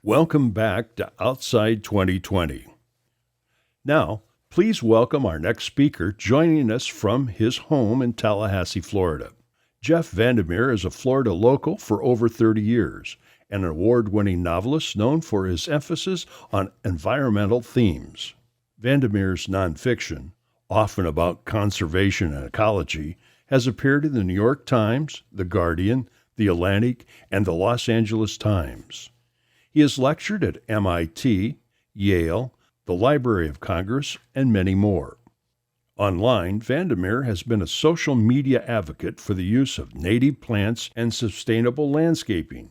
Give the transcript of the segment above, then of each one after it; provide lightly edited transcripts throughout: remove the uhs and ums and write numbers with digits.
Welcome back to Outside 2020. Now, please welcome our next speaker joining us from his home in Tallahassee, Florida. Jeff VanderMeer is a Florida local for over 30 years, and an award-winning novelist known for his emphasis on environmental themes. VanderMeer's nonfiction, often about conservation and ecology, has appeared in the New York Times, The Guardian, The Atlantic, and the Los Angeles Times. He has lectured at MIT, Yale, the Library of Congress, and many more. Online, VanderMeer has been a social media advocate for the use of native plants and sustainable landscaping.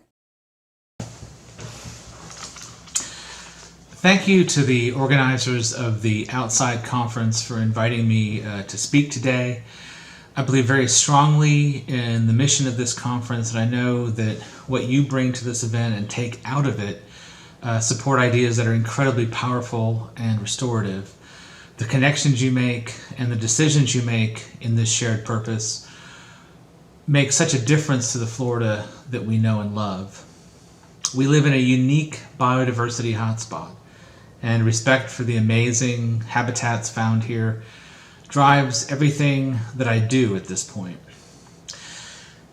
Thank you to the organizers of the Outside Conference for inviting me to speak today. I believe very strongly in the mission of this conference, and I know that what you bring to this event and take out of it support ideas that are incredibly powerful and restorative. The connections you make and the decisions you make in this shared purpose make such a difference to the Florida that we know and love. We live in a unique biodiversity hotspot, and respect for the amazing habitats found here drives everything that I do at this point.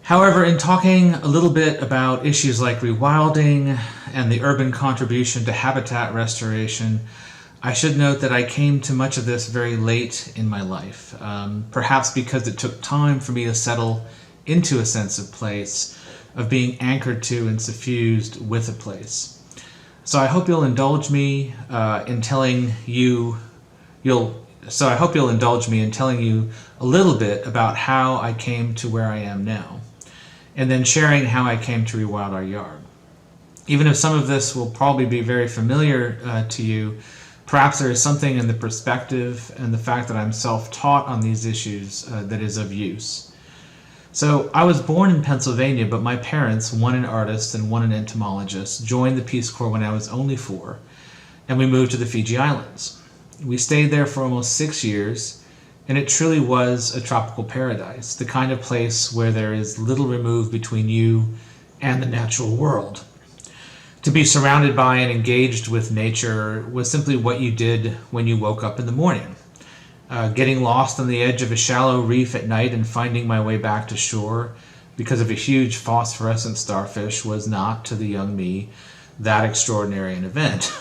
However, in talking a little bit about issues like rewilding and the urban contribution to habitat restoration, I should note that I came to much of this very late in my life, perhaps because it took time for me to settle into a sense of place, of being anchored to and suffused with a place. So I hope you'll indulge me in telling you a little bit about how I came to where I am now, and then sharing how I came to rewild our yard. Even if some of this will probably be very familiar to you, perhaps there is something in the perspective and the fact that I'm self-taught on these issues that is of use. So I was born in Pennsylvania, but my parents, one an artist and one an entomologist, joined the Peace Corps when I was only 4, and we moved to the Fiji Islands. We stayed there for almost 6 years, and it truly was a tropical paradise, the kind of place where there is little removed between you and the natural world. To be surrounded by and engaged with nature was simply what you did when you woke up in the morning. Getting lost on the edge of a shallow reef at night and finding my way back to shore because of a huge phosphorescent starfish was not, to the young me, that extraordinary an event.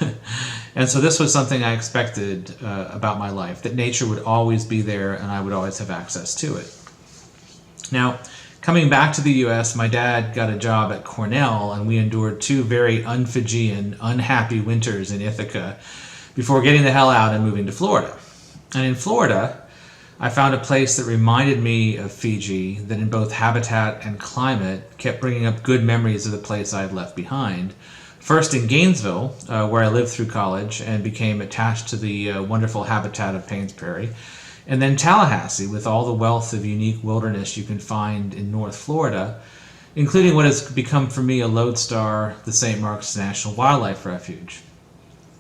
And so this was something I expected about my life, that nature would always be there and I would always have access to it. Now, coming back to the US, my dad got a job at Cornell, and we endured 2 very un-Fijian, unhappy winters in Ithaca before getting the hell out and moving to Florida. And in Florida, I found a place that reminded me of Fiji, that in both habitat and climate kept bringing up good memories of the place I had left behind. First in Gainesville, where I lived through college and became attached to the wonderful habitat of Paynes Prairie, and then Tallahassee with all the wealth of unique wilderness you can find in North Florida, including what has become for me a lodestar, the St. Marks National Wildlife Refuge.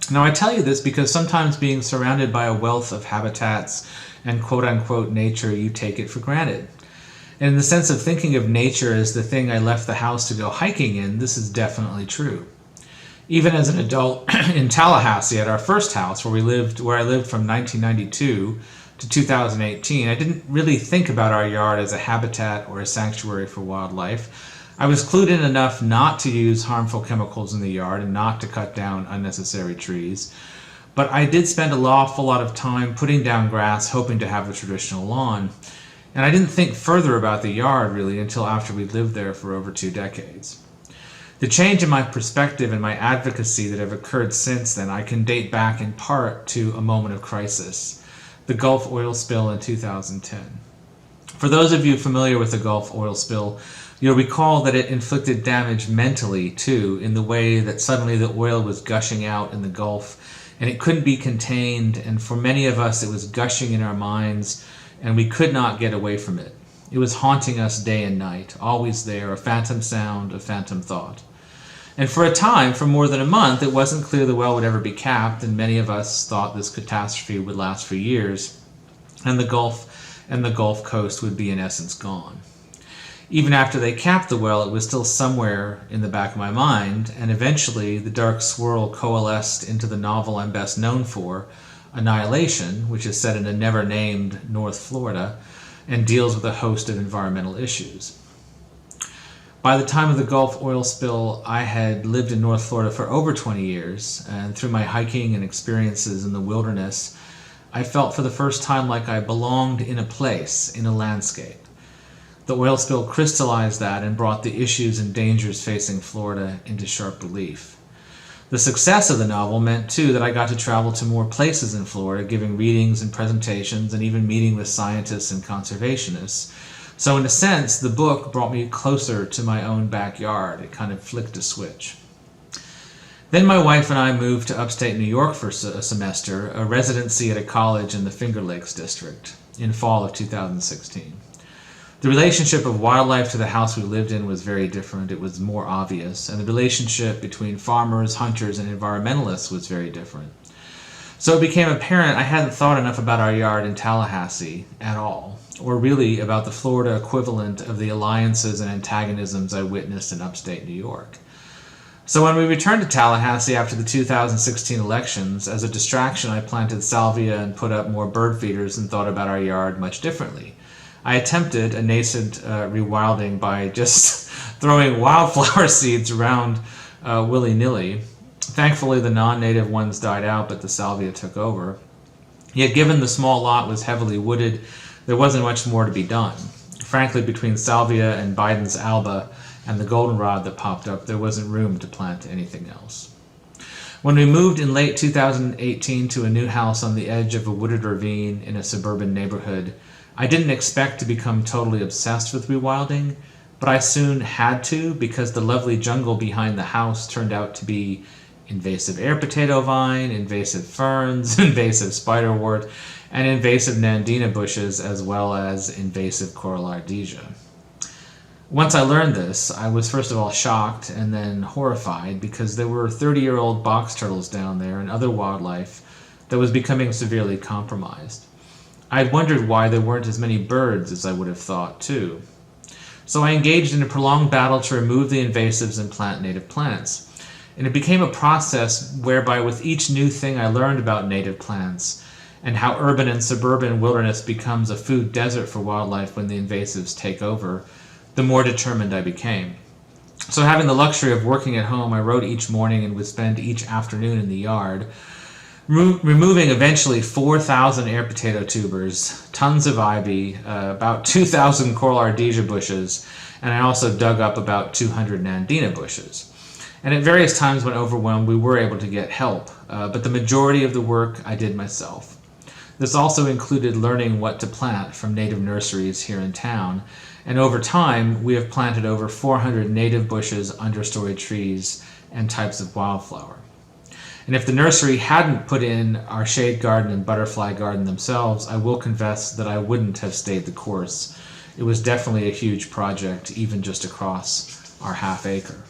Now I tell you this because sometimes being surrounded by a wealth of habitats and quote-unquote nature, you take it for granted. And in the sense of thinking of nature as the thing I left the house to go hiking in, this is definitely true. Even as an adult in Tallahassee at our first house where I lived from 1992 to 2018, I didn't really think about our yard as a habitat or a sanctuary for wildlife. I was clued in enough not to use harmful chemicals in the yard and not to cut down unnecessary trees. But I did spend an awful lot of time putting down grass, hoping to have a traditional lawn. And I didn't think further about the yard really until after we lived there for over 2 decades. The change in my perspective and my advocacy that have occurred since then, I can date back in part to a moment of crisis, the Gulf oil spill in 2010. For those of you familiar with the Gulf oil spill, you'll recall that it inflicted damage mentally too, in the way that suddenly the oil was gushing out in the Gulf and it couldn't be contained, and for many of us it was gushing in our minds and we could not get away from it. It was haunting us day and night, always there, a phantom sound, a phantom thought. And for a time, for more than a month, it wasn't clear the well would ever be capped, and many of us thought this catastrophe would last for years, and the Gulf coast would be in essence gone. Even after they capped the well, it was still somewhere in the back of my mind, and eventually the dark swirl coalesced into the novel I'm best known for, Annihilation, which is set in a never-named North Florida and deals with a host of environmental issues. By the time of the Gulf oil spill, I had lived in North Florida for over 20 years, and through my hiking and experiences in the wilderness, I felt for the first time like I belonged in a place, in a landscape. The oil spill crystallized that and brought the issues and dangers facing Florida into sharp relief. The success of the novel meant, too, that I got to travel to more places in Florida, giving readings and presentations and even meeting with scientists and conservationists. So in a sense, the book brought me closer to my own backyard. It kind of flicked a switch. Then my wife and I moved to upstate New York for a semester, a residency at a college in the Finger Lakes district, in fall of 2016. The relationship of wildlife to the house we lived in was very different. It was more obvious, and the relationship between farmers, hunters, and environmentalists was very different. So it became apparent I hadn't thought enough about our yard in Tallahassee at all, or really about the Florida equivalent of the alliances and antagonisms I witnessed in upstate New York. So when we returned to Tallahassee after the 2016 elections, as a distraction I planted salvia and put up more bird feeders and thought about our yard much differently. I attempted a nascent rewilding by just throwing wildflower seeds around willy-nilly. Thankfully, the non-native ones died out, but the salvia took over. Yet given the small lot was heavily wooded, there wasn't much more to be done. Frankly, between salvia and Biden's alba and the goldenrod that popped up, there wasn't room to plant anything else. When we moved in late 2018 to a new house on the edge of a wooded ravine in a suburban neighborhood, I didn't expect to become totally obsessed with rewilding, but I soon had to because the lovely jungle behind the house turned out to be invasive air potato vine, invasive ferns, invasive spiderwort, and invasive nandina bushes, as well as invasive coral ardesia. Once I learned this, I was first of all shocked and then horrified because there were 30-year-old box turtles down there and other wildlife that was becoming severely compromised. I had wondered why there weren't as many birds as I would have thought, too. So I engaged in a prolonged battle to remove the invasives and plant native plants. And it became a process whereby with each new thing I learned about native plants and how urban and suburban wilderness becomes a food desert for wildlife when the invasives take over, the more determined I became. So having the luxury of working at home, I wrote each morning and would spend each afternoon in the yard, removing eventually 4,000 air potato tubers, tons of ivy, about 2,000 coral ardesia bushes, and I also dug up about 200 nandina bushes. And at various times when overwhelmed, we were able to get help, but the majority of the work I did myself. This also included learning what to plant from native nurseries here in town, and over time, we have planted over 400 native bushes, understory trees, and types of wildflower. And if the nursery hadn't put in our shade garden and butterfly garden themselves, I will confess that I wouldn't have stayed the course. It was definitely a huge project, even just across our half acre.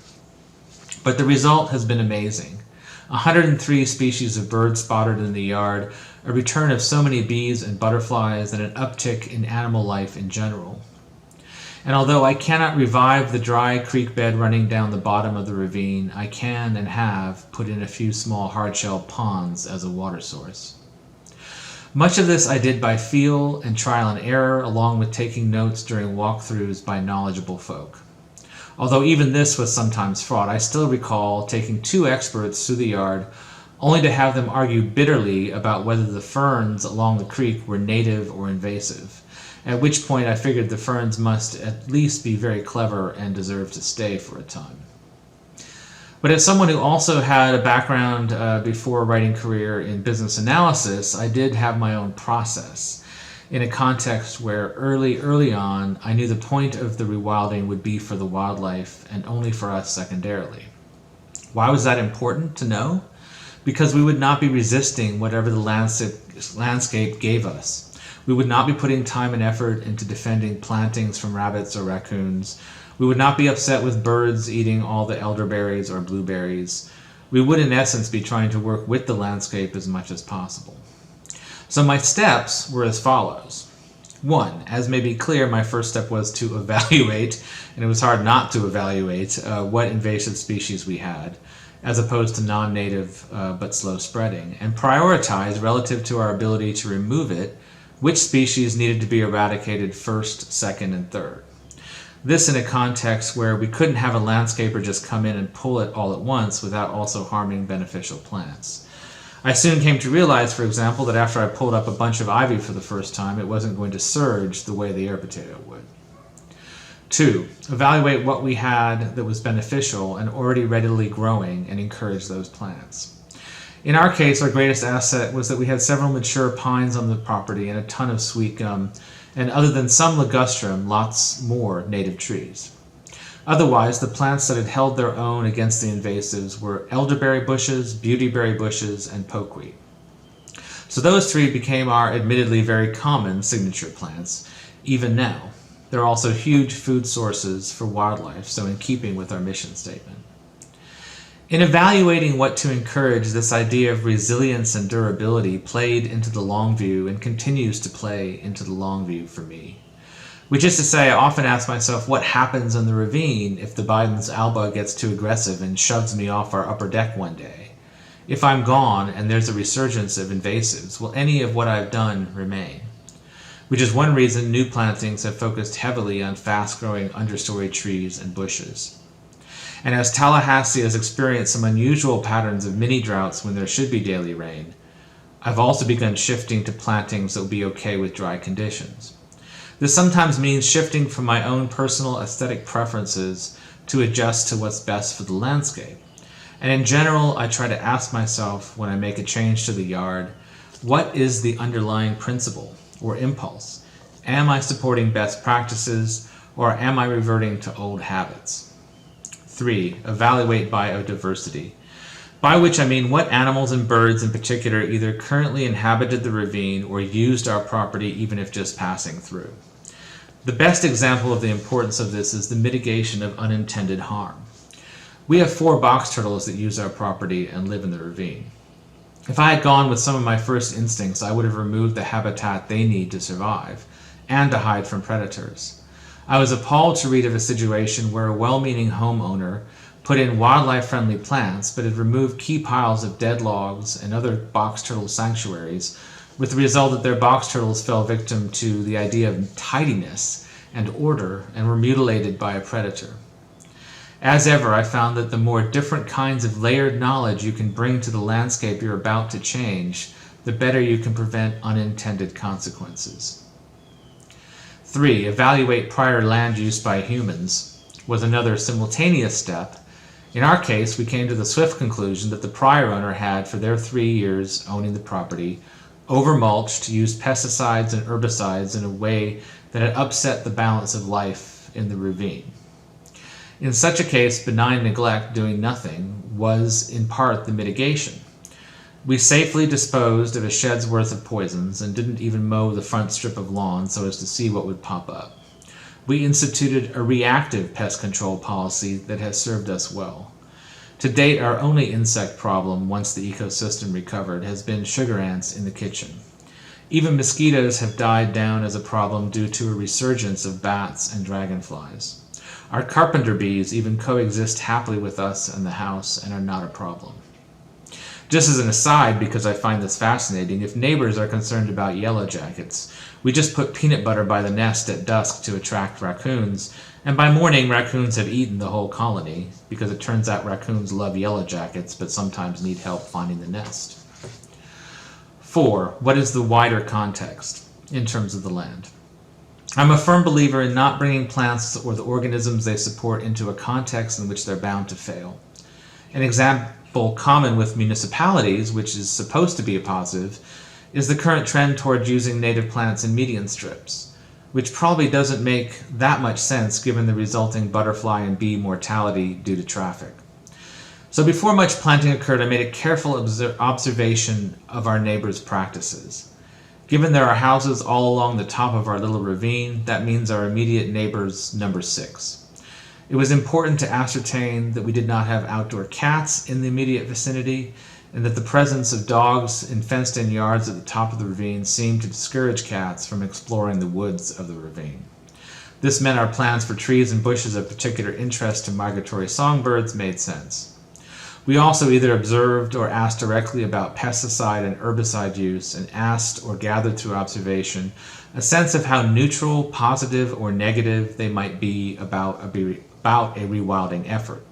But the result has been amazing. 103 species of birds spotted in the yard, a return of so many bees and butterflies, and an uptick in animal life in general. And although I cannot revive the dry creek bed running down the bottom of the ravine, I can and have put in a few small hardshell ponds as a water source. Much of this I did by feel and trial and error, along with taking notes during walkthroughs by knowledgeable folk. Although even this was sometimes fraught, I still recall taking 2 experts through the yard, only to have them argue bitterly about whether the ferns along the creek were native or invasive. At which point I figured the ferns must at least be very clever and deserve to stay for a time. But as someone who also had a background before a writing career in business analysis, I did have my own process in a context where early on I knew the point of the rewilding would be for the wildlife and only for us secondarily. Why was that important to know? Because we would not be resisting whatever the landscape gave us. We would not be putting time and effort into defending plantings from rabbits or raccoons. We would not be upset with birds eating all the elderberries or blueberries. We would in essence be trying to work with the landscape as much as possible. So my steps were as follows. One, as may be clear, my first step was to evaluate, and it was hard not to evaluate, what invasive species we had, as opposed to non-native but slow spreading, and prioritize relative to our ability to remove it, which species needed to be eradicated first, second, and third. This in a context where we couldn't have a landscaper just come in and pull it all at once without also harming beneficial plants. I soon came to realize, for example, that after I pulled up a bunch of ivy for the first time, it wasn't going to surge the way the air potato would. 2. Evaluate what we had that was beneficial and already readily growing and encourage those plants. In our case, our greatest asset was that we had several mature pines on the property and a ton of sweet gum, and other than some ligustrum, lots more native trees. Otherwise, the plants that had held their own against the invasives were elderberry bushes, beautyberry bushes, and pokeweed. So those three became our admittedly very common signature plants, even now. They're also huge food sources for wildlife, so in keeping with our mission statement. In evaluating what to encourage, this idea of resilience and durability played into the long view and continues to play into the long view for me. Which is to say, I often ask myself what happens in the ravine if the Biden's alba gets too aggressive and shoves me off our upper deck one day. If I'm gone and there's a resurgence of invasives, will any of what I've done remain? Which is one reason new plantings have focused heavily on fast-growing understory trees and bushes. And as Tallahassee has experienced some unusual patterns of mini droughts when there should be daily rain, I've also begun shifting to plantings that will be okay with dry conditions. This sometimes means shifting from my own personal aesthetic preferences to adjust to what's best for the landscape. And in general, I try to ask myself when I make a change to the yard, what is the underlying principle or impulse? Am I supporting best practices or am I reverting to old habits? 3. Evaluate biodiversity, by which I mean what animals and birds in particular either currently inhabited the ravine or used our property even if just passing through. The best example of the importance of this is the mitigation of unintended harm. We have 4 box turtles that use our property and live in the ravine. If I had gone with some of my first instincts, I would have removed the habitat they need to survive and to hide from predators. I was appalled to read of a situation where a well-meaning homeowner put in wildlife-friendly plants but had removed key piles of dead logs and other box turtle sanctuaries, with the result that their box turtles fell victim to the idea of tidiness and order and were mutilated by a predator. As ever, I found that the more different kinds of layered knowledge you can bring to the landscape you're about to change, the better you can prevent unintended consequences. 3. Evaluate prior land use by humans was another simultaneous step. In our case, we came to the swift conclusion that the prior owner had, for their 3 years owning the property, overmulched, used pesticides and herbicides in a way that had upset the balance of life in the ravine. In such a case, benign neglect, doing nothing, was in part the mitigation. We safely disposed of a shed's worth of poisons and didn't even mow the front strip of lawn so as to see what would pop up. We instituted a reactive pest control policy that has served us well. To date, our only insect problem, once the ecosystem recovered, has been sugar ants in the kitchen. Even mosquitoes have died down as a problem due to a resurgence of bats and dragonflies. Our carpenter bees even coexist happily with us in the house and are not a problem. Just as an aside, because I find this fascinating, if neighbors are concerned about yellow jackets, we just put peanut butter by the nest at dusk to attract raccoons, and by morning raccoons have eaten the whole colony, because it turns out raccoons love yellow jackets but sometimes need help finding the nest. 4. What is the wider context in terms of the land? I'm a firm believer in not bringing plants or the organisms they support into a context in which they're bound to fail. An example common with municipalities, which is supposed to be a positive, is the current trend toward using native plants in median strips, which probably doesn't make that much sense given the resulting butterfly and bee mortality due to traffic. So before much planting occurred, I made a careful observation of our neighbors' practices. Given there are houses all along the top of our little ravine, that means our immediate neighbor's number 6. It was important to ascertain that we did not have outdoor cats in the immediate vicinity, and that the presence of dogs in fenced-in yards at the top of the ravine seemed to discourage cats from exploring the woods of the ravine. This meant our plans for trees and bushes of particular interest to migratory songbirds made sense. We also either observed or asked directly about pesticide and herbicide use, and asked or gathered through observation a sense of how neutral, positive, or negative they might be about a rewilding effort.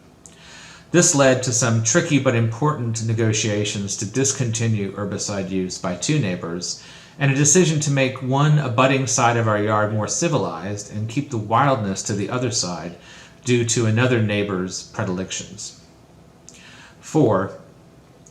This led to some tricky but important negotiations to discontinue herbicide use by two neighbors, and a decision to make one abutting side of our yard more civilized and keep the wildness to the other side due to another neighbor's predilections. 4.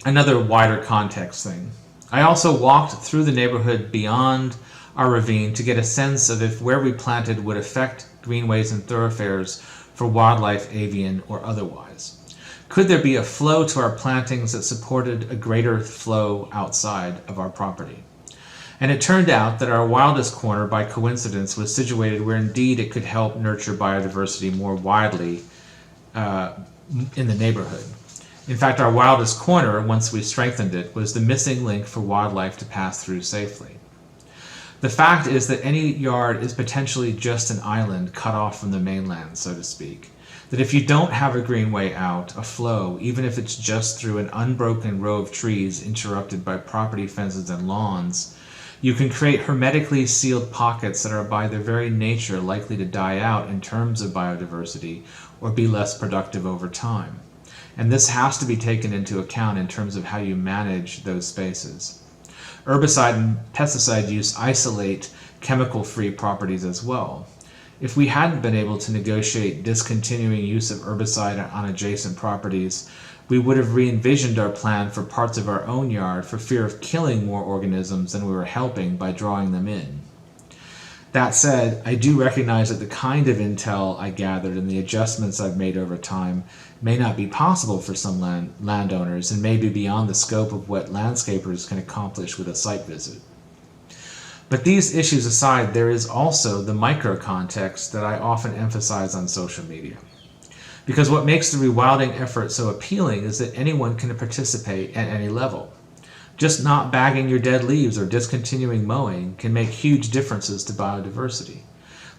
Another wider context thing. I also walked through the neighborhood beyond our ravine to get a sense of if where we planted would affect greenways and thoroughfares for wildlife, avian, or otherwise. Could there be a flow to our plantings that supported a greater flow outside of our property? And it turned out that our wildest corner, by coincidence, was situated where indeed it could help nurture biodiversity more widely in the neighborhood. In fact, our wildest corner, once we strengthened it, was the missing link for wildlife to pass through safely. The fact is that any yard is potentially just an island cut off from the mainland, so to speak. That if you don't have a greenway out, a flow, even if it's just through an unbroken row of trees interrupted by property fences and lawns, you can create hermetically sealed pockets that are by their very nature likely to die out in terms of biodiversity or be less productive over time. And this has to be taken into account in terms of how you manage those spaces. Herbicide and pesticide use isolate chemical-free properties as well. If we hadn't been able to negotiate discontinuing use of herbicide on adjacent properties, we would have re-envisioned our plan for parts of our own yard for fear of killing more organisms than we were helping by drawing them in. That said, I do recognize that the kind of intel I gathered and the adjustments I've made over time may not be possible for some landowners and may be beyond the scope of what landscapers can accomplish with a site visit. But these issues aside, there is also the micro context that I often emphasize on social media. Because what makes the rewilding effort so appealing is that anyone can participate at any level. Just not bagging your dead leaves or discontinuing mowing can make huge differences to biodiversity.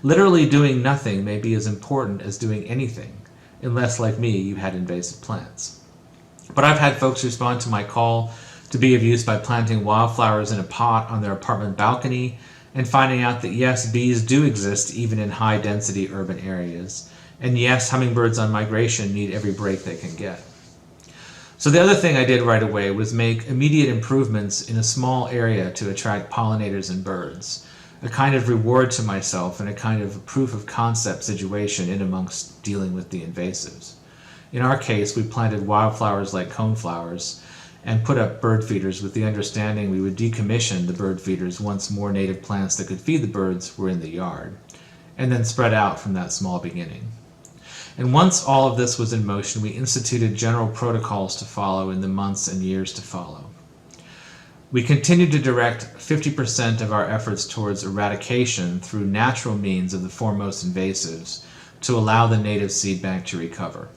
Literally doing nothing may be as important as doing anything, unless, like me, you had invasive plants. But I've had folks respond to my call to be of use by planting wildflowers in a pot on their apartment balcony and finding out that yes, bees do exist even in high-density urban areas, and yes, hummingbirds on migration need every break they can get. So the other thing I did right away was make immediate improvements in a small area to attract pollinators and birds, a kind of reward to myself and a kind of proof of concept situation in amongst dealing with the invasives. In our case, we planted wildflowers like coneflowers and put up bird feeders with the understanding we would decommission the bird feeders once more native plants that could feed the birds were in the yard, and then spread out from that small beginning. And once all of this was in motion, we instituted general protocols to follow in the months and years to follow. We continued to direct 50% of our efforts towards eradication through natural means of the foremost invasives to allow the native seed bank to recover.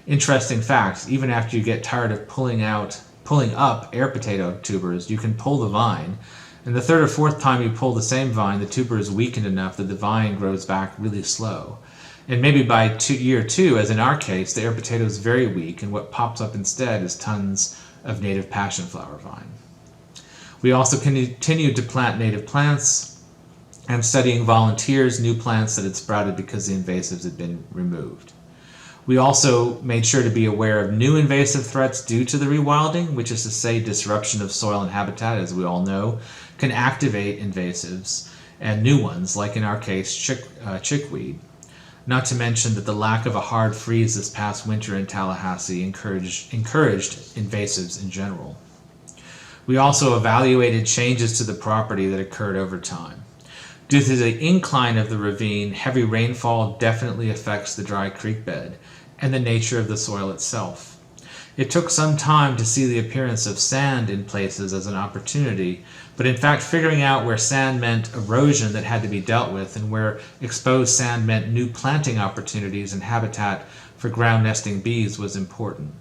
Interesting fact, even after you get tired of pulling up air potato tubers, you can pull the vine, and the third or fourth time you pull the same vine, the tuber is weakened enough that the vine grows back really slow. And maybe by year 2, as in our case, the air potato is very weak, and what pops up instead is tons of native passionflower vine. We also continued to plant native plants and studying volunteers, new plants that had sprouted because the invasives had been removed. We also made sure to be aware of new invasive threats due to the rewilding, which is to say disruption of soil and habitat, as we all know, can activate invasives and new ones, like in our case, chickweed. Not to mention that the lack of a hard freeze this past winter in Tallahassee encouraged invasives in general. We also evaluated changes to the property that occurred over time. Due to the incline of the ravine, heavy rainfall definitely affects the dry creek bed and the nature of the soil itself. It took some time to see the appearance of sand in places as an opportunity, but in fact figuring out where sand meant erosion that had to be dealt with and where exposed sand meant new planting opportunities and habitat for ground nesting bees was important.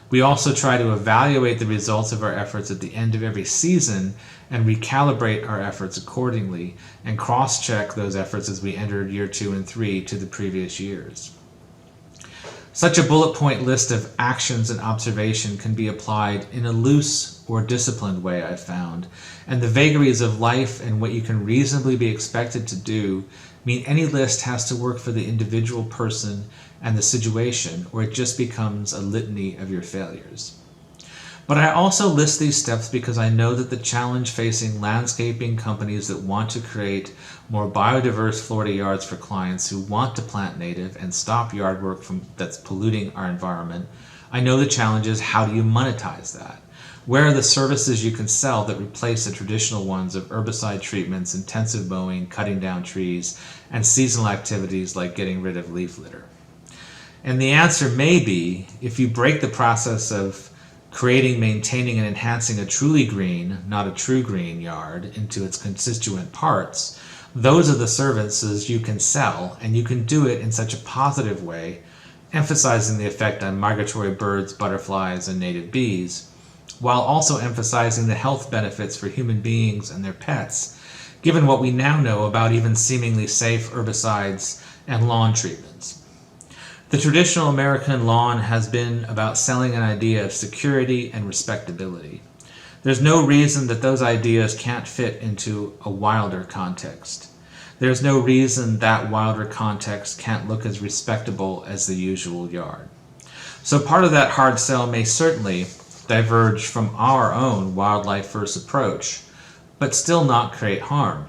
We also try to evaluate the results of our efforts at the end of every season and recalibrate our efforts accordingly and cross-check those efforts as we enter year 2 and 3 to the previous years. Such a bullet point list of actions and observation can be applied in a loose or disciplined way, I've found, and the vagaries of life and what you can reasonably be expected to do mean any list has to work for the individual person and the situation, or it just becomes a litany of your failures. But I also list these steps because I know that the challenge facing landscaping companies that want to create more biodiverse Florida yards for clients who want to plant native and stop yard work that's polluting our environment, I know the challenge is, how do you monetize that? Where are the services you can sell that replace the traditional ones of herbicide treatments, intensive mowing, cutting down trees, and seasonal activities like getting rid of leaf litter? And the answer may be, if you break the process of creating, maintaining, and enhancing a truly green, not a true green yard into its constituent parts, those are the services you can sell, and you can do it in such a positive way, emphasizing the effect on migratory birds, butterflies, and native bees, while also emphasizing the health benefits for human beings and their pets, given what we now know about even seemingly safe herbicides and lawn treatments. The traditional American lawn has been about selling an idea of security and respectability. There's no reason that those ideas can't fit into a wilder context. There's no reason that wilder context can't look as respectable as the usual yard. So part of that hard sell may certainly diverge from our own wildlife first approach, but still not create harm.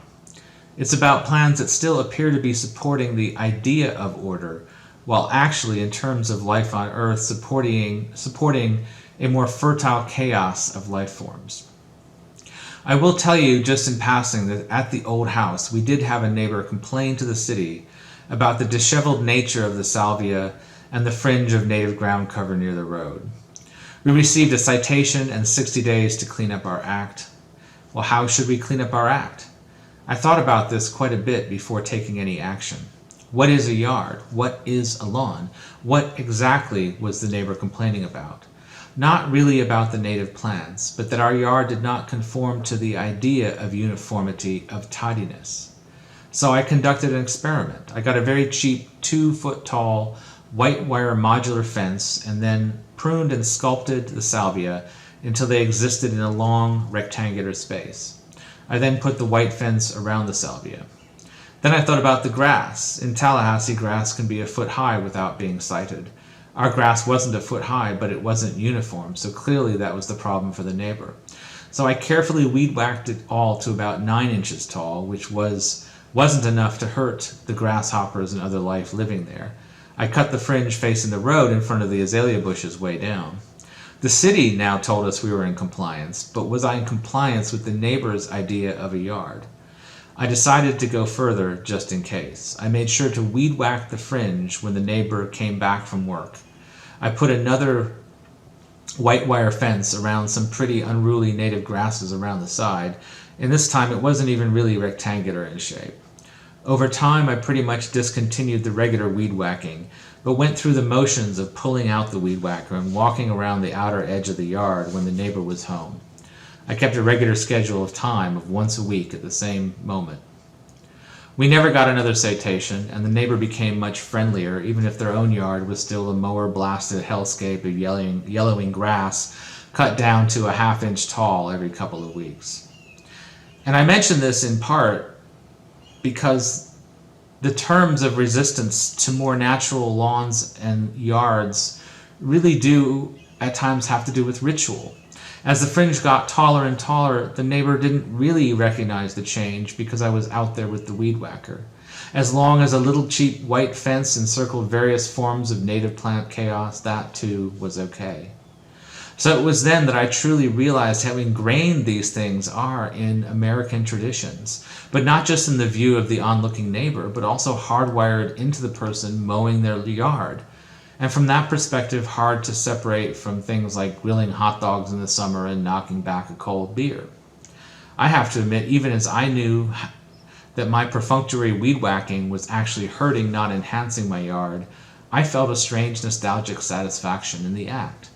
It's about plans that still appear to be supporting the idea of order, while actually, in terms of life on Earth, supporting a more fertile chaos of life forms. I will tell you just in passing that at the old house, we did have a neighbor complain to the city about the disheveled nature of the salvia and the fringe of native ground cover near the road. We received a citation and 60 days to clean up our act. Well, how should we clean up our act? I thought about this quite a bit before taking any action. What is a yard? What is a lawn? What exactly was the neighbor complaining about? Not really about the native plants, but that our yard did not conform to the idea of uniformity, of tidiness. So I conducted an experiment. I got a very cheap 2-foot tall white wire modular fence and then pruned and sculpted the salvia until they existed in a long rectangular space. I then put the white fence around the salvia. Then I thought about the grass. In Tallahassee, grass can be a foot high without being sighted. Our grass wasn't a foot high, but it wasn't uniform, so clearly that was the problem for the neighbor. So I carefully weed whacked it all to about 9 inches tall, which wasn't enough to hurt the grasshoppers and other life living there. I cut the fringe facing the road in front of the azalea bushes way down. The city now told us we were in compliance, but was I in compliance with the neighbor's idea of a yard? I decided to go further just in case. I made sure to weed whack the fringe when the neighbor came back from work. I put another white wire fence around some pretty unruly native grasses around the side, and this time it wasn't even really rectangular in shape. Over time, I pretty much discontinued the regular weed whacking, but went through the motions of pulling out the weed whacker and walking around the outer edge of the yard when the neighbor was home. I kept a regular schedule of time of once a week at the same moment. We never got another citation, and the neighbor became much friendlier, even if their own yard was still a mower-blasted hellscape of yellowing grass cut down to a half-inch tall every couple of weeks. And I mention this in part because the terms of resistance to more natural lawns and yards really do at times have to do with ritual. As the fringe got taller and taller, the neighbor didn't really recognize the change because I was out there with the weed whacker. As long as a little cheap white fence encircled various forms of native plant chaos, that too was okay. So it was then that I truly realized how ingrained these things are in American traditions, but not just in the view of the onlooking neighbor, but also hardwired into the person mowing their yard. And from that perspective, hard to separate from things like grilling hot dogs in the summer and knocking back a cold beer. I have to admit, even as I knew that my perfunctory weed whacking was actually hurting, not enhancing my yard, I felt a strange nostalgic satisfaction in the act.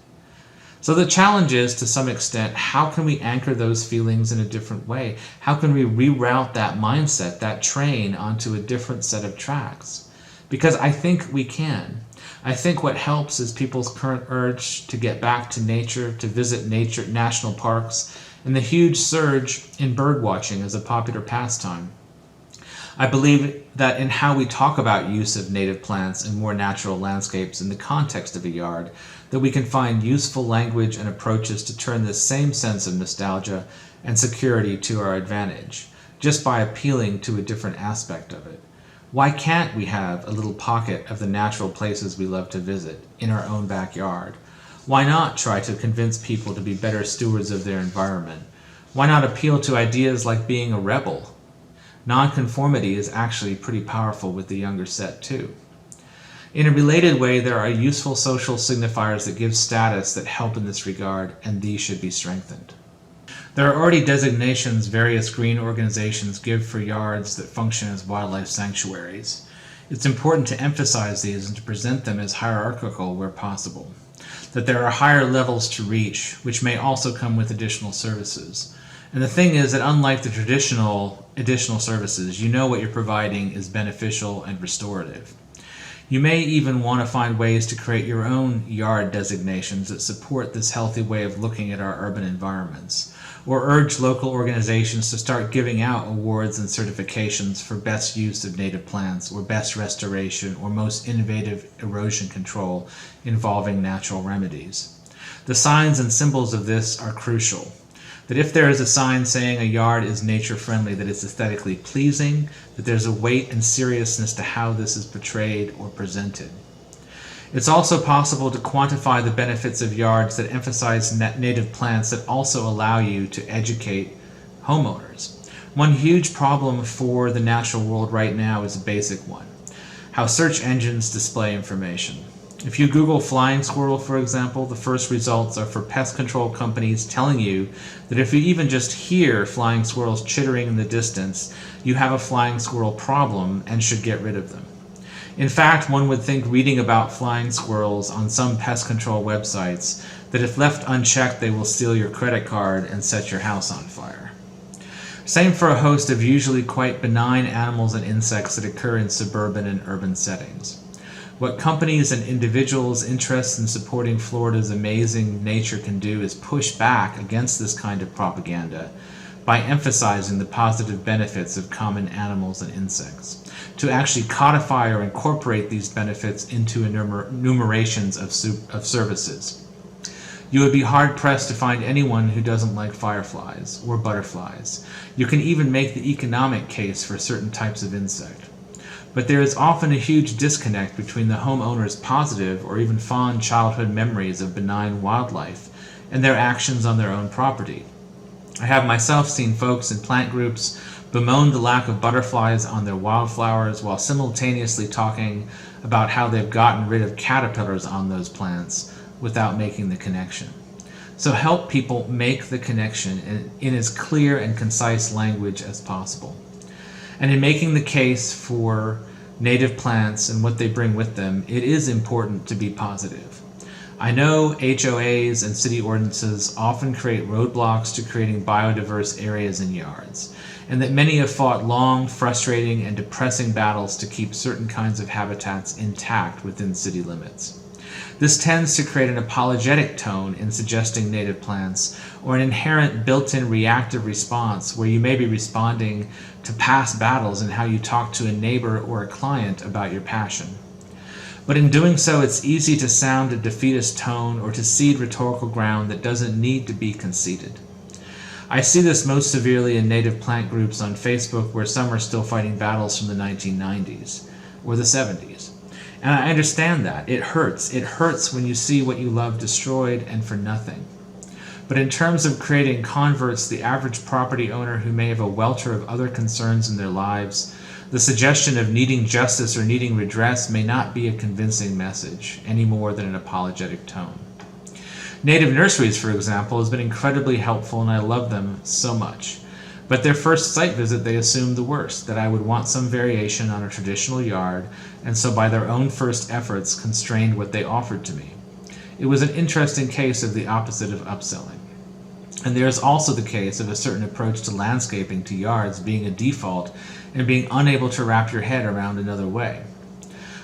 So the challenge is, to some extent, how can we anchor those feelings in a different way? How can we reroute that mindset, that train, onto a different set of tracks? Because I think we can. I think what helps is people's current urge to get back to nature, to visit nature, national parks, and the huge surge in bird watching as a popular pastime. I believe that in how we talk about use of native plants and more natural landscapes in the context of a yard, that we can find useful language and approaches to turn this same sense of nostalgia and security to our advantage, just by appealing to a different aspect of it. Why can't we have a little pocket of the natural places we love to visit in our own backyard? Why not try to convince people to be better stewards of their environment? Why not appeal to ideas like being a rebel? Nonconformity is actually pretty powerful with the younger set too. In a related way, there are useful social signifiers that give status that help in this regard, and these should be strengthened. There are already designations various green organizations give for yards that function as wildlife sanctuaries. It's important to emphasize these and to present them as hierarchical where possible. That there are higher levels to reach, which may also come with additional services. And the thing is that unlike the traditional additional services, you know what you're providing is beneficial and restorative. You may even want to find ways to create your own yard designations that support this healthy way of looking at our urban environments, or urge local organizations to start giving out awards and certifications for best use of native plants, or best restoration, or most innovative erosion control involving natural remedies. The signs and symbols of this are crucial. That if there is a sign saying a yard is nature friendly, that it's aesthetically pleasing, that there's a weight and seriousness to how this is portrayed or presented. It's also possible to quantify the benefits of yards that emphasize native plants that also allow you to educate homeowners. One huge problem for the natural world right now is a basic one: how search engines display information. If you Google flying squirrel, for example, the first results are for pest control companies telling you that if you even just hear flying squirrels chittering in the distance, you have a flying squirrel problem and should get rid of them. In fact, one would think, reading about flying squirrels on some pest control websites, that if left unchecked, they will steal your credit card and set your house on fire. Same for a host of usually quite benign animals and insects that occur in suburban and urban settings. What companies and individuals' interests in supporting Florida's amazing nature can do is push back against this kind of propaganda by emphasizing the positive benefits of common animals and insects, to actually codify or incorporate these benefits into enumerations of services. You would be hard-pressed to find anyone who doesn't like fireflies or butterflies. You can even make the economic case for certain types of insect. But there is often a huge disconnect between the homeowner's positive or even fond childhood memories of benign wildlife and their actions on their own property. I have myself seen folks in plant groups bemoan the lack of butterflies on their wildflowers while simultaneously talking about how they've gotten rid of caterpillars on those plants without making the connection. So help people make the connection in as clear and concise language as possible. And in making the case for native plants and what they bring with them, it is important to be positive. I know HOAs and city ordinances often create roadblocks to creating biodiverse areas in yards, and that many have fought long, frustrating, and depressing battles to keep certain kinds of habitats intact within city limits. This tends to create an apologetic tone in suggesting native plants, or an inherent built-in reactive response where you may be responding to past battles and how you talk to a neighbor or a client about your passion. But in doing so, it's easy to sound a defeatist tone or to cede rhetorical ground that doesn't need to be conceded. I see this most severely in native plant groups on Facebook, where some are still fighting battles from the 1990s or the 70s. And I understand that. It hurts. It hurts when you see what you love destroyed and for nothing. But in terms of creating converts, the average property owner who may have a welter of other concerns in their lives, the suggestion of needing justice or needing redress may not be a convincing message, any more than an apologetic tone. Native nurseries, for example, has been incredibly helpful, and I love them so much. But their first site visit, they assumed the worst, that I would want some variation on a traditional yard, and so by their own first efforts constrained what they offered to me. It was an interesting case of the opposite of upselling. And there is also the case of a certain approach to landscaping to yards being a default and being unable to wrap your head around another way.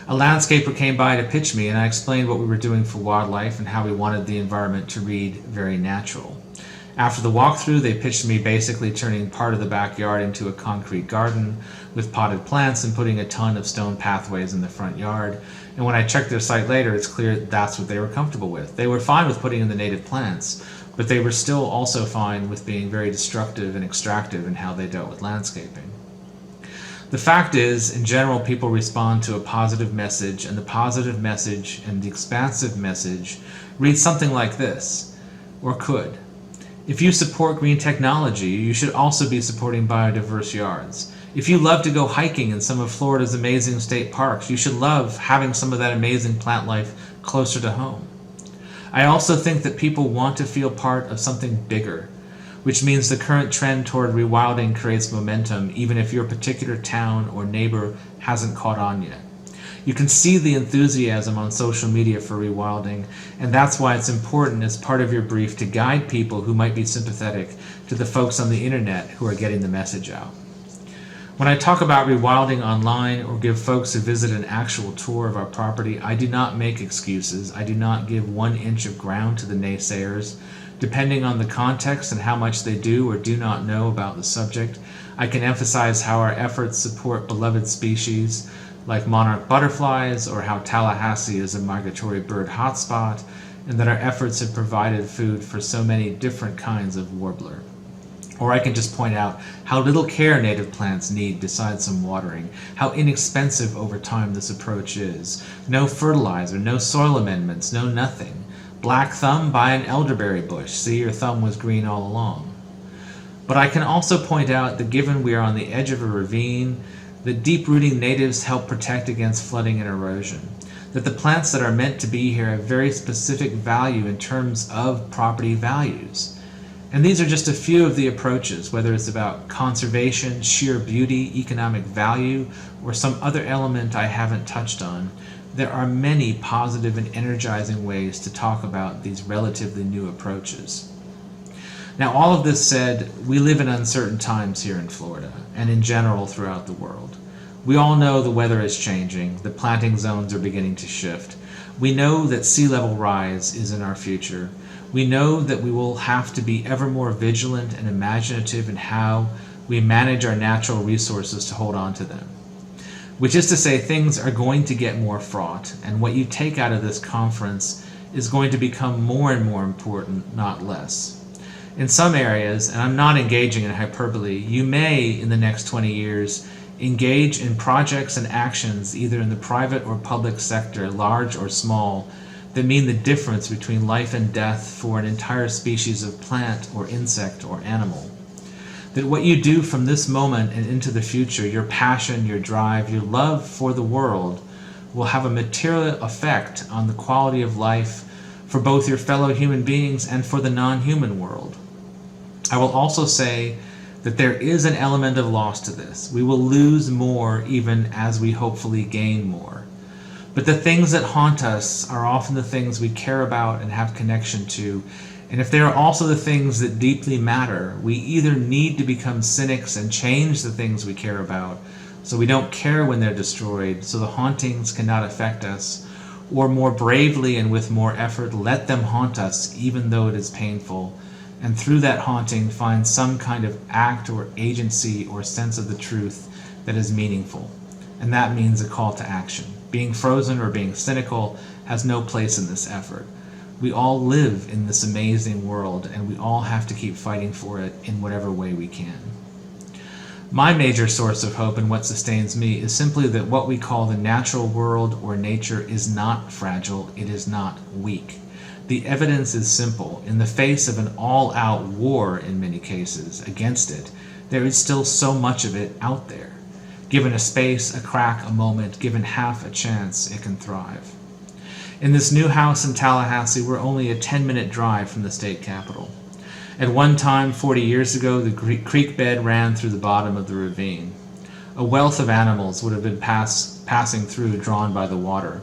A landscaper came by to pitch me, and I explained what we were doing for wildlife and how we wanted the environment to read very natural. After the walkthrough, they pitched me basically turning part of the backyard into a concrete garden with potted plants and putting a ton of stone pathways in the front yard. And when I checked their site later, it's clear that's what they were comfortable with. They were fine with putting in the native plants, but they were still also fine with being very destructive and extractive in how they dealt with landscaping. The fact is, in general, people respond to a positive message, and the positive message and the expansive message read something like this, or could. If you support green technology, you should also be supporting biodiverse yards. If you love to go hiking in some of Florida's amazing state parks, you should love having some of that amazing plant life closer to home. I also think that people want to feel part of something bigger, which means the current trend toward rewilding creates momentum even if your particular town or neighbor hasn't caught on yet. You can see the enthusiasm on social media for rewilding, and that's why it's important as part of your brief to guide people who might be sympathetic to the folks on the internet who are getting the message out. When I talk about rewilding online or give folks a visit an actual tour of our property, I do not make excuses. I do not give 1 inch of ground to the naysayers. Depending on the context and how much they do or do not know about the subject, I can emphasize how our efforts support beloved species like monarch butterflies, or how Tallahassee is a migratory bird hotspot, and that our efforts have provided food for so many different kinds of warbler. Or I can just point out how little care native plants need besides some watering, how inexpensive over time this approach is. No fertilizer, no soil amendments, no nothing. Black thumb, buy an elderberry bush. See, your thumb was green all along. But I can also point out that given we are on the edge of a ravine, that deep-rooting natives help protect against flooding and erosion. That the plants that are meant to be here have very specific value in terms of property values. And these are just a few of the approaches, whether it's about conservation, sheer beauty, economic value, or some other element I haven't touched on. There are many positive and energizing ways to talk about these relatively new approaches. Now, all of this said, we live in uncertain times here in Florida, and in general throughout the world. We all know the weather is changing, the planting zones are beginning to shift. We know that sea level rise is in our future. We know that we will have to be ever more vigilant and imaginative in how we manage our natural resources to hold on to them. Which is to say, things are going to get more fraught, and what you take out of this conference is going to become more and more important, not less. In some areas, and I'm not engaging in hyperbole, you may, in the next 20 years, engage in projects and actions either in the private or public sector, large or small, that mean the difference between life and death for an entire species of plant or insect or animal. That what you do from this moment and into the future, your passion, your drive, your love for the world, will have a material effect on the quality of life for both your fellow human beings and for the non-human world. I will also say that there is an element of loss to this. We will lose more even as we hopefully gain more. But the things that haunt us are often the things we care about and have connection to. And if they are also the things that deeply matter, we either need to become cynics and change the things we care about so we don't care when they're destroyed, so the hauntings cannot affect us, or more bravely and with more effort let them haunt us even though it is painful, and through that haunting find some kind of act or agency or sense of the truth that is meaningful. And that means a call to action. Being frozen or being cynical has no place in this effort. We all live in this amazing world, and we all have to keep fighting for it in whatever way we can. My major source of hope and what sustains me is simply that what we call the natural world or nature is not fragile, it is not weak. The evidence is simple. In the face of an all-out war, in many cases, against it, there is still so much of it out there. Given a space, a crack, a moment, given half a chance, it can thrive. In this new house in Tallahassee, we're only a 10-minute drive from the state capitol. At one time, 40 years ago, the creek bed ran through the bottom of the ravine. A wealth of animals would have been passing through, drawn by the water.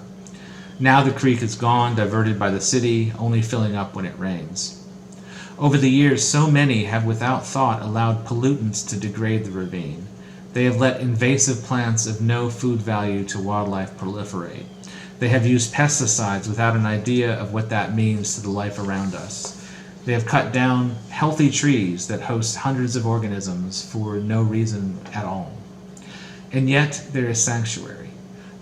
Now the creek is gone, diverted by the city, only filling up when it rains. Over the years, so many have without thought allowed pollutants to degrade the ravine. They have let invasive plants of no food value to wildlife proliferate. They have used pesticides without an idea of what that means to the life around us. They have cut down healthy trees that host hundreds of organisms for no reason at all. And yet, there is sanctuary.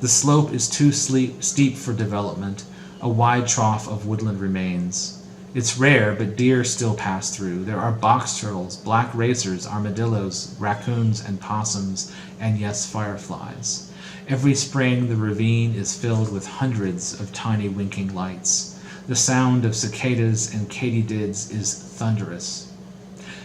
The slope is too steep for development. A wide trough of woodland remains. It's rare, but deer still pass through. There are box turtles, black racers, armadillos, raccoons, and possums, and yes, fireflies. Every spring, the ravine is filled with hundreds of tiny winking lights. The sound of cicadas and katydids is thunderous.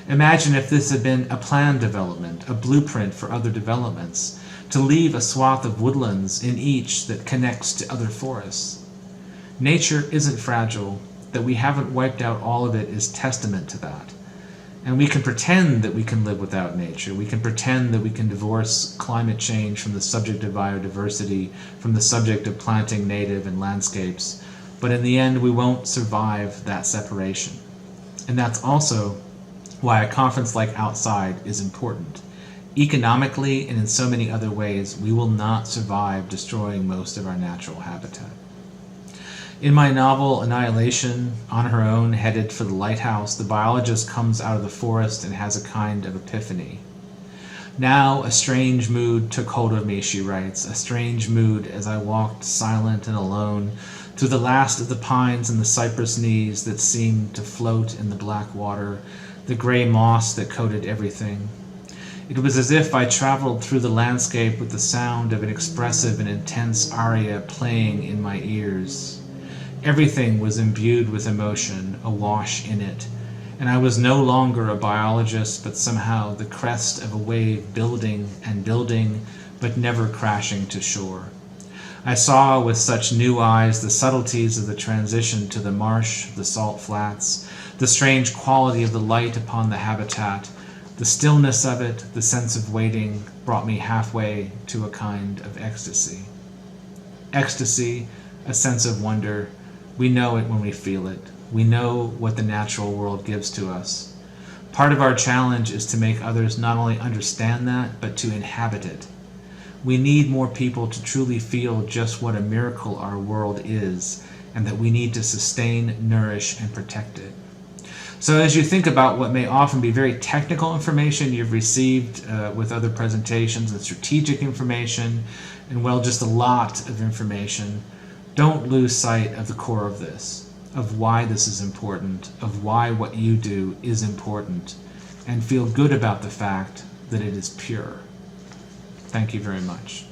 Imagine if this had been a planned development, a blueprint for other developments, to leave a swath of woodlands in each that connects to other forests. Nature isn't fragile. That we haven't wiped out all of it is testament to that. And we can pretend that we can live without nature. We can pretend that we can divorce climate change from the subject of biodiversity, from the subject of planting native and landscapes. But in the end, we won't survive that separation. And that's also why a conference like Outside is important. Economically and in so many other ways, we will not survive destroying most of our natural habitat. In my novel, Annihilation, on her own, headed for the lighthouse, the biologist comes out of the forest and has a kind of epiphany. Now a strange mood took hold of me, she writes, a strange mood as I walked silent and alone through the last of the pines and the cypress knees that seemed to float in the black water, the gray moss that coated everything. It was as if I traveled through the landscape with the sound of an expressive and intense aria playing in my ears. Everything was imbued with emotion, awash in it, and I was no longer a biologist, but somehow the crest of a wave building and building, but never crashing to shore. I saw with such new eyes the subtleties of the transition to the marsh, the salt flats, the strange quality of the light upon the habitat, the stillness of it, the sense of waiting, brought me halfway to a kind of ecstasy. Ecstasy, a sense of wonder. We know it when we feel it. We know what the natural world gives to us. Part of our challenge is to make others not only understand that, but to inhabit it. We need more people to truly feel just what a miracle our world is, and that we need to sustain, nourish, and protect it. So as you think about what may often be very technical information you've received with other presentations and strategic information, and well, just a lot of information, don't lose sight of the core of this, of why this is important, of why what you do is important, and feel good about the fact that it is pure. Thank you very much.